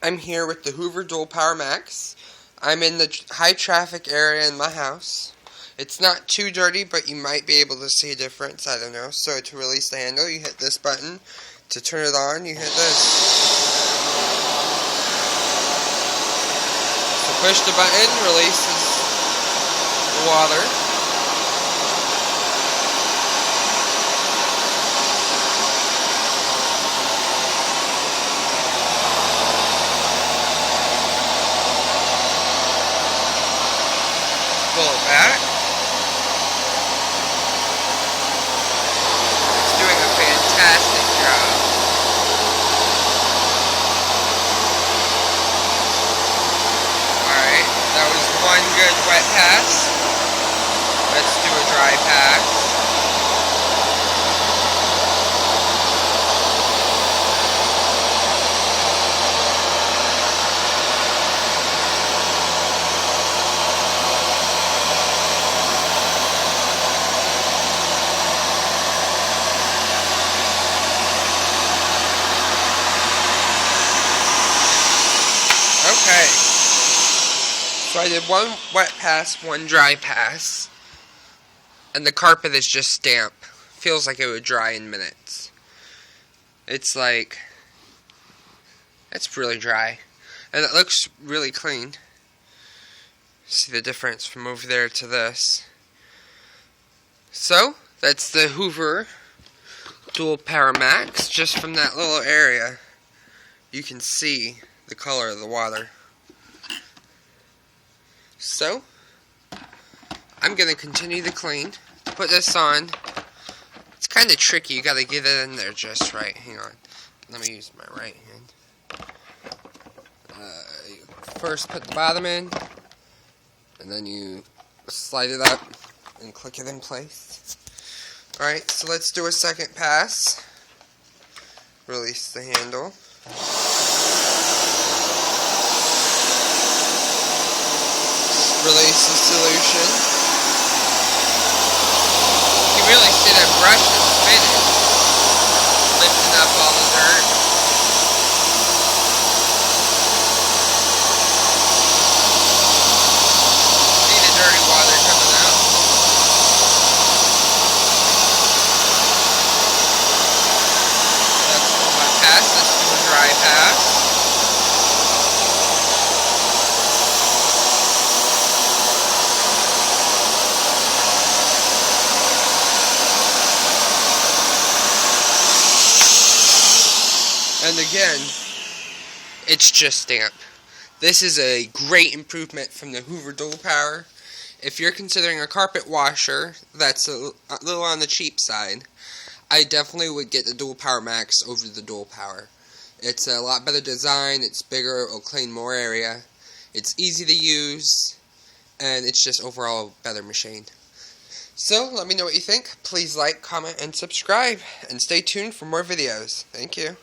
I'm here with the Hoover Dual Power Max. I'm in the high traffic area in my house. It's not too dirty, but you might be able to see a difference, I don't know. So to release the handle, you hit this button. To turn it on, you hit this. So push the button, releases the water. Pull it back. It's doing a fantastic job. Alright, that was one good wet pass. Let's do a dry pass. Okay, so I did one wet pass, one dry pass, and the carpet is just damp. Feels like it would dry in minutes. It's really dry, and it looks really clean. See the difference from over there to this. So, that's the Hoover Dual Power Max. Just from that little area, you can see the color of the water. So, I'm going to continue to clean. To put this on, it's kind of tricky. You got to get it in there just right. Hang on. Let me use my right hand. First put the bottom in, and then you slide it up and click it in place. Alright, so let's do a second pass. Release the handle. Release the solution. You can really see that brush is spinning, lifting up all the dirt. See the dirty water coming out. That's one wet pass. Let's do a dry pass. And again, it's just damp. This is a great improvement from the Hoover Dual Power. If you're considering a carpet washer that's a little on the cheap side, I definitely would get the Dual Power Max over the Dual Power. It's a lot better design, it's bigger, it'll clean more area, it's easy to use, and it's just overall a better machine. So, let me know what you think. Please like, comment, and subscribe, and stay tuned for more videos. Thank you.